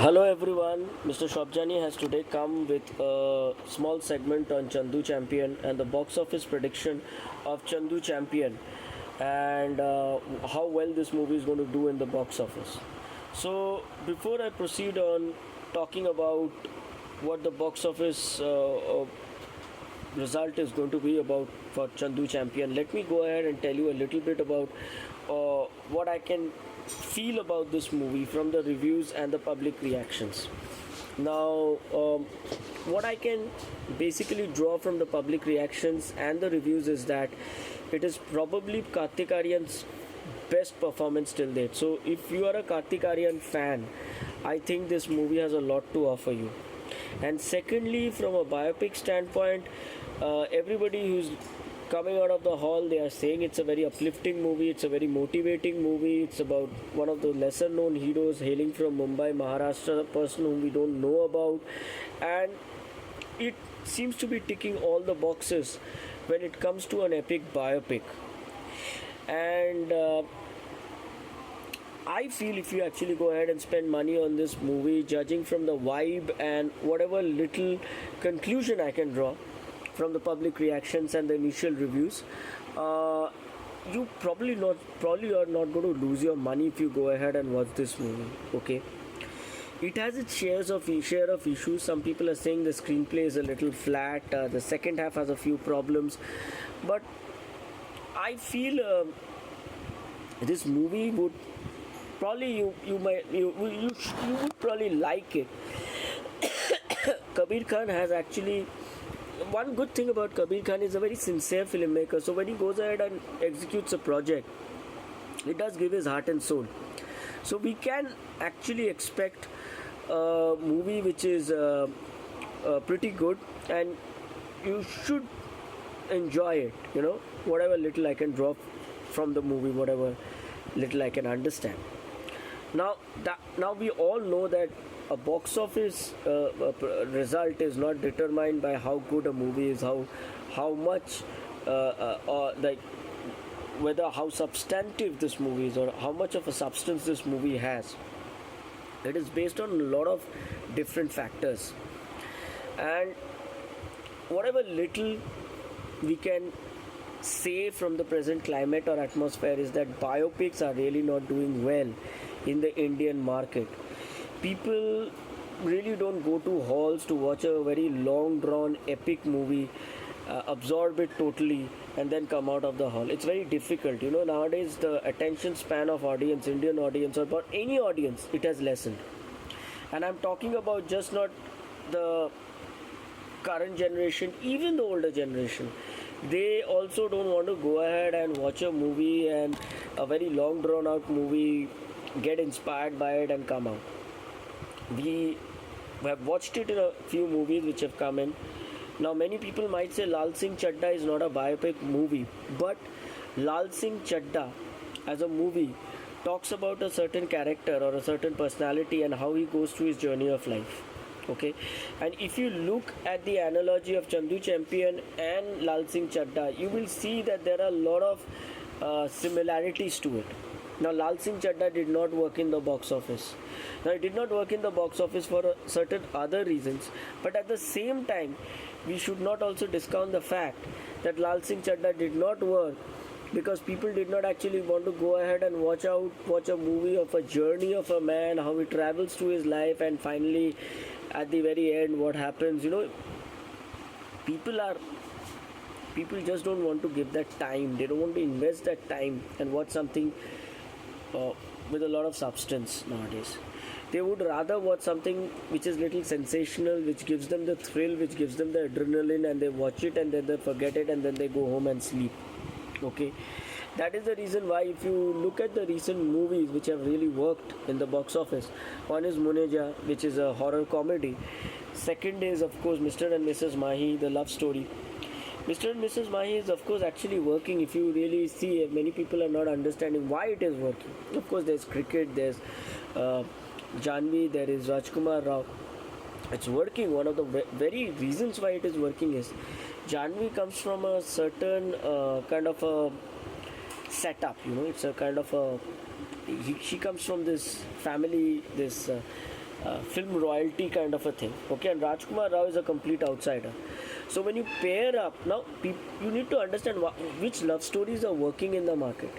Hello everyone, Mr. Sobjani has today come with a small segment on Chandu Champion and the box office prediction of Chandu Champion and how well this movie is going to do in the box office. So, before I proceed on talking about what the box office result is going to be about for Chandu Champion, let me go ahead and tell you a little bit about what I can feel about this movie from the reviews and the public reactions. Now, what I can basically draw from the public reactions and the reviews is that it is probably Kartik Aaryan's best performance till date. So, if you are a Kartik Aaryan fan, I think this movie has a lot to offer you. And secondly, from a biopic standpoint, everybody who's coming out of the hall, they are saying it's a very uplifting movie, it's a very motivating movie, it's about one of the lesser known heroes hailing from Mumbai, Maharashtra, a person whom we don't know about, and it seems to be ticking all the boxes when it comes to an epic biopic. And I feel if you actually go ahead and spend money on this movie, judging from the vibe and whatever little conclusion I can draw from the public reactions and the initial reviews, you probably are not going to lose your money if you go ahead and watch this movie. Okay, it has its share of issues. Some people are saying the screenplay is a little flat. The second half has a few problems, but I feel this movie would probably you would probably like it. Kabir Khan has actually, one good thing about Kabir Khan is a very sincere filmmaker. So when he goes ahead and executes a project, he does give his heart and soul. So we can actually expect a movie which is pretty good, and you should enjoy it. You know, whatever little I can draw from the movie, whatever little I can understand. Now we all know that a box office result is not determined by how good a movie is, how much or like whether how substantive this movie is or how much of a substance this movie has. It is based on a lot of different factors, and whatever little we can say from the present climate or atmosphere is that biopics are really not doing well in the Indian market. People really don't go to halls to watch a very long drawn epic movie, absorb it totally, and then come out of the hall. It's very difficult. Nowadays the attention span of audience, Indian audience, or about any audience, it has lessened. And I'm talking about just not the current generation, even the older generation. They also don't want to go ahead and watch a movie and a very long drawn out movie, get inspired by it and come out. We have watched it in a few movies which have come in. Now many people might say Lal Singh Chadda is not a biopic movie, but Lal Singh Chadda as a movie talks about a certain character or a certain personality and how he goes through his journey of life. Okay, and if you look at the analogy of Chandu Champion and Lal Singh Chadda, you will see that there are a lot of similarities to it. Now, Lal Singh Chadda did not work in the box office. Now, it did not work in the box office for certain other reasons, but at the same time, we should not also discount the fact that Lal Singh Chadda did not work because people did not actually want to go ahead and watch a movie of a journey of a man, how he travels through his life, and finally at the very end what happens. People just don't want to give that time. They don't want to invest that time and watch something with a lot of substance nowadays. They would rather watch something which is little sensational, which gives them the thrill, which gives them the adrenaline, and they watch it and then they forget it and then they go home and sleep. Okay, that is the reason why if you look at the recent movies which have really worked in the box office, one is Muneja, which is a horror comedy. Second is of course Mr and Mrs Mahi, the love story. Mr. and Mrs. Mahi is of course actually working. If you really see, many people are not understanding why it is working. Of course there's cricket, there's Janvi, there is Rajkumar Rao. It's working. One of the very reasons why it is working is Janvi comes from a certain kind of a setup. It's a kind of a she comes from this family, this film royalty kind of a thing. Okay, and Rajkumar Rao is a complete outsider. So when you pair up, now you need to understand which love stories are working in the market.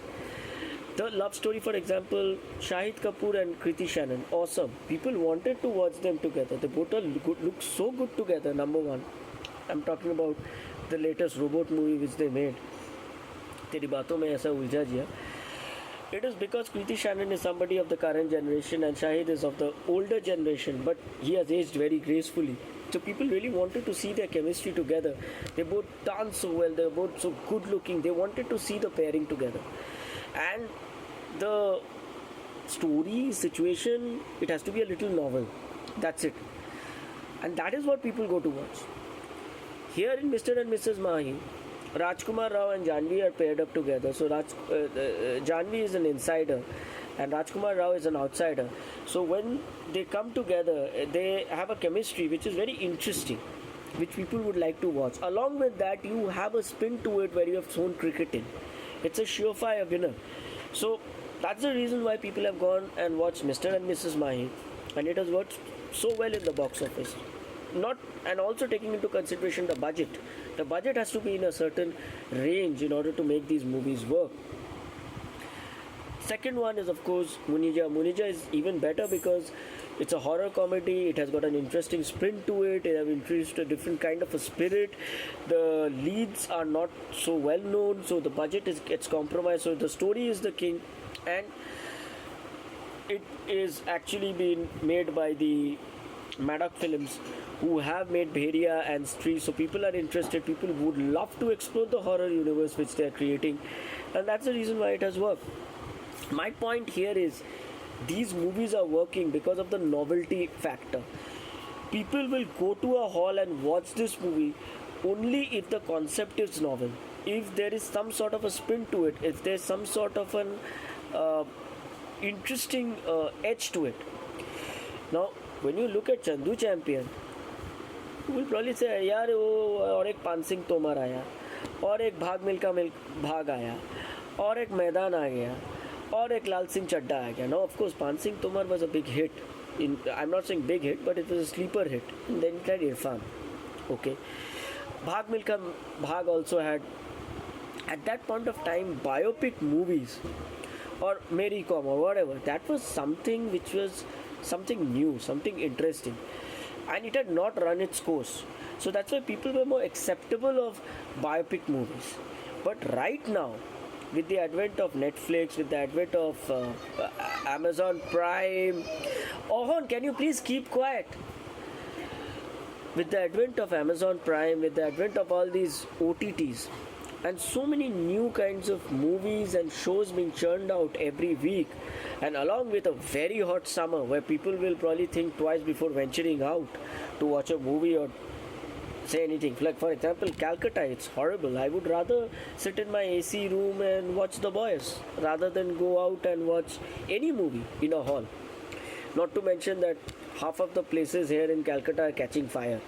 The love story, for example, Shahid Kapoor and Kriti Shannon, awesome. People wanted to watch them together. They both look so good together. Number one, I'm talking about the latest robot movie which they made. तेरी बातों में ऐसा उलझा जिया. It is because Kriti Shannon is somebody of the current generation and Shahid is of the older generation, but he has aged very gracefully. So people really wanted to see their chemistry together. They both dance so well, they're both so good looking. They wanted to see the pairing together. And the story, situation, it has to be a little novel. That's it. And that is what people go to watch. Here in Mr. and Mrs. Mahi, Rajkumar Rao and Janhvi are paired up together. So Janhvi is an insider and Rajkumar Rao is an outsider. So when they come together, they have a chemistry which is very interesting, which people would like to watch. Along with that, you have a spin to it where you have thrown cricket in. It's a surefire winner. So that's the reason why people have gone and watched Mr. and Mrs. Mahi, and it has worked so well in the box office. Not, and also taking into consideration the budget. The budget has to be in a certain range in order to make these movies work. Second one is of course Munija. Munija is even better because it's a horror comedy. It has got an interesting spin to it. It has introduced a different kind of a spirit. The leads are not so well known, so the budget gets compromised. So the story is the king, and it is actually being made by the Maddock Films, who have made Bheria and Stree. So people are interested. People would love to explore the horror universe which they are creating, and that's the reason why it has worked. My point here is these movies are working because of the novelty factor. People will go to a hall and watch this movie only if the concept is novel, if there is some sort of a spin to it, if there's some sort of an interesting edge to it. Now when you look at Chandu Champion, you will probably say यार वो और एक पान सिंह तोमर आया और एक भाग मिल्खा भाग आया और एक मैदान आ गया और एक लाल सिंह चड्ढा आ गया. Now of course Pan Singh Tomar was a big hit. I'm not saying big hit, but it was a sleeper hit. And then it had Irfan. Okay. Bhag Milka Bhag also had, at that point of time, biopic movies or Mary Com or whatever. That was something which was something new, something interesting. And it had not run its course. So that's why people were more acceptable of biopic movies. But right now, with the advent of Netflix, with the advent of Amazon Prime, Ohon, can you please keep quiet? With the advent of Amazon Prime, with the advent of all these OTTs, and so many new kinds of movies and shows being churned out every week, and along with a very hot summer where people will probably think twice before venturing out to watch a movie or say anything. Like for example, Calcutta, it's horrible. I would rather sit in my AC room and watch The Boys rather than go out and watch any movie in a hall. Not to mention that half of the places here in Calcutta are catching fire.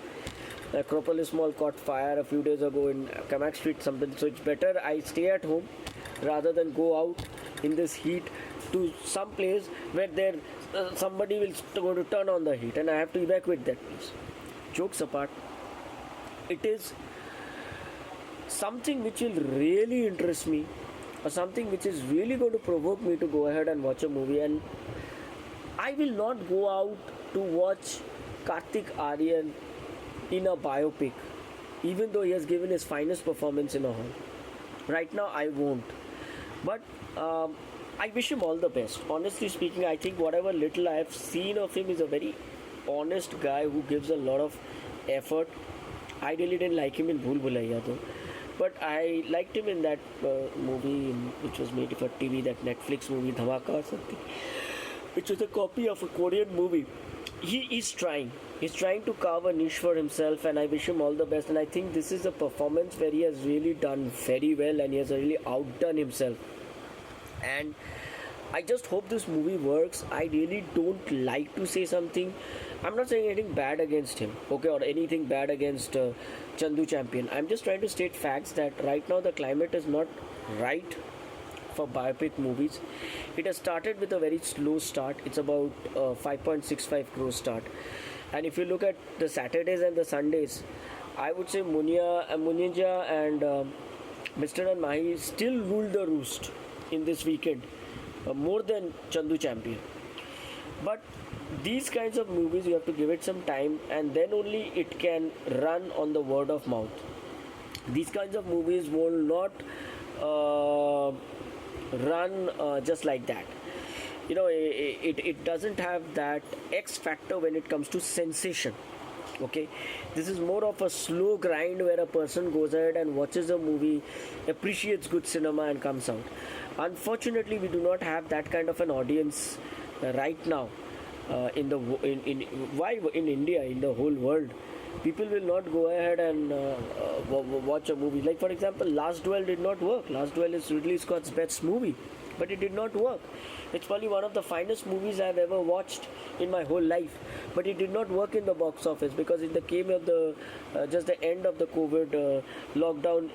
Acropolis Mall caught fire a few days ago in Kamak Street something. So it's better I stay at home rather than go out in this heat to some place where there somebody will going to turn on the heat and I have to evacuate that place. Jokes apart, it is something which will really interest me, or something which is really going to provoke me to go ahead and watch a movie. And I will not go out to watch Kartik Aaryan in a biopic, even though he has given his finest performance in a hall. Right now I won't, but I wish him all the best. Honestly speaking, I think whatever little I have seen of him is a very honest guy who gives a lot of effort. I really didn't like him in Bhool Bhulaiya though, but I liked him in that movie which was made for TV, that Netflix movie Dhamaka or something, which was a copy of a Korean movie. He's trying to carve a niche for himself, and I wish him all the best. And I think this is a performance where he has really done very well and he has really outdone himself. And I just hope this movie works. I really don't like to say something. I'm not saying anything bad against him, okay, or anything bad against Chandu Champion. I'm just trying to state facts that right now the climate is not right for biopic movies. It has started with a very slow start. It's about 5.65 crore start. And if you look at the Saturdays and the Sundays, I would say Munija and Mr. and Mahi still rule the roost in this weekend, more than Chandu Champion. But these kinds of movies, you have to give it some time, and then only it can run on the word of mouth. These kinds of movies will not run just like that. It doesn't have that X factor when it comes to sensation. Okay, this is more of a slow grind where a person goes ahead and watches a movie, appreciates good cinema, and comes out. Unfortunately, we do not have that kind of an audience right now in India, in the whole world. People will not go ahead and watch a movie. Like, for example, Last Duel did not work. Last Duel is Ridley Scott's best movie, but it did not work. It's probably one of the finest movies I've ever watched in my whole life, but it did not work in the box office because in the came of the just the end of the COVID lockdown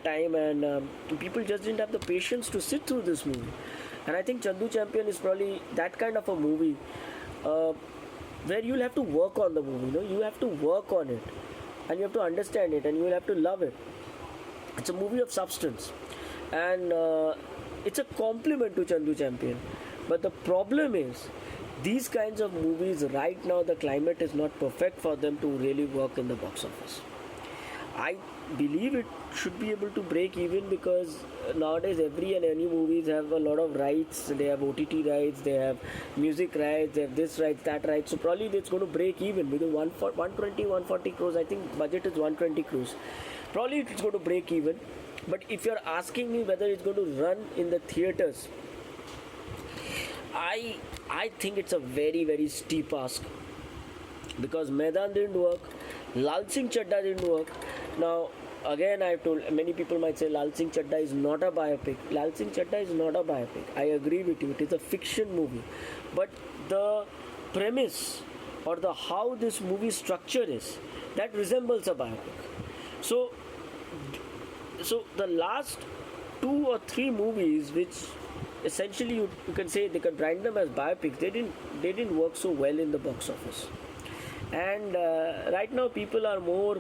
time, and people just didn't have the patience to sit through this movie. And I think Chandu Champion is probably that kind of a movie where you'll have to work on the movie. You have to work on it, and you have to understand it, and you will have to love it. It's a movie of substance, and it's a compliment to Chandu Champion. But the problem is, these kinds of movies right now, the climate is not perfect for them to really work in the box office. I believe it should be able to break even because nowadays every and any movies have a lot of rights. They have OTT rights, they have music rights, they have this rights, that rights. So probably it's going to break even because 120, 140 crores. I think budget is 120 crores. Probably it's going to break even. But if you're asking me whether it's going to run in the theaters, I think it's a very, very steep ask because Maidan didn't work, Lal Singh Chadda didn't work. Now, again, I've told many people might say Lal Singh Chadda is not a biopic. Lal Singh Chadda is not a biopic. I agree with you. It is a fiction movie, but the premise or the how this movie structure is that resembles a biopic. So the last 2 or 3 movies, which essentially you can say they can brand them as biopics, they didn't work so well in the box office. And right now people are more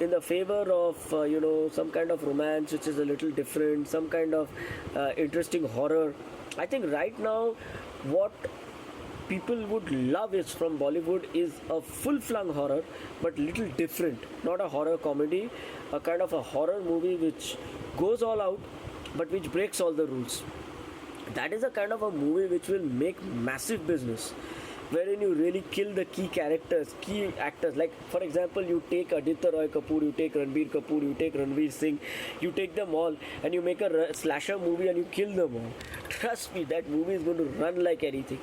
in the favor of some kind of romance which is a little different, some kind of interesting horror. I think right now what people would love is from Bollywood is a full-flung horror, but little different. Not a horror comedy, a kind of a horror movie which goes all out, but which breaks all the rules. That is a kind of a movie which will make massive business, wherein you really kill the key characters, key actors. Like, for example, you take Aditya Roy Kapoor, you take Ranbir Kapoor, you take Ranveer Singh, you take them all and you make a slasher movie and you kill them all. Trust me, that movie is going to run like anything.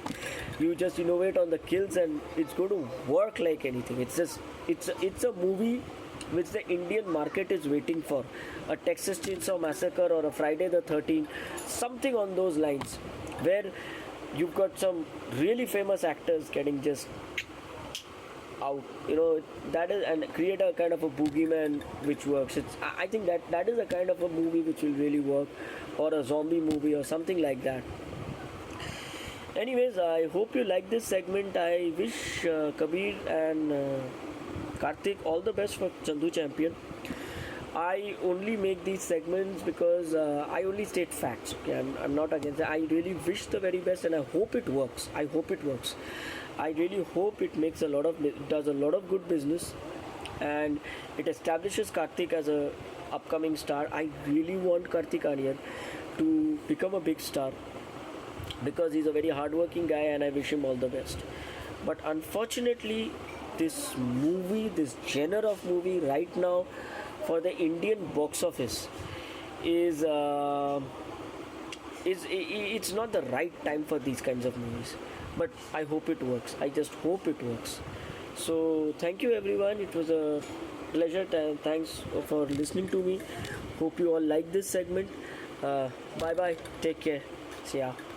You just innovate on the kills and it's going to work like anything. It's a movie which the Indian market is waiting for. A Texas Chainsaw Massacre or a Friday the 13th, something on those lines, where you've got some really famous actors getting just out, that is, and create a kind of a boogeyman which works. I think that is a kind of a movie which will really work, or a zombie movie or something like that. Anyways, I hope you like this segment. I wish Kabir and Karthik all the best for Chandu Champion. I only make these segments because I only state facts. Okay, I'm not against it. I really wish the very best, and I hope it works. I really hope it does a lot of good business, and it establishes Karthik as a upcoming star. I really want Karthik Aryan to become a big star because he's a very hardworking guy, and I wish him all the best. But unfortunately, this genre of movie right now for the Indian box office is it's not the right time for these kinds of movies. But I hope it works. I just hope it works. So thank you everyone. It was a pleasure. Thanks for listening to me. Hope you all like this segment. Bye bye. Take care. See ya.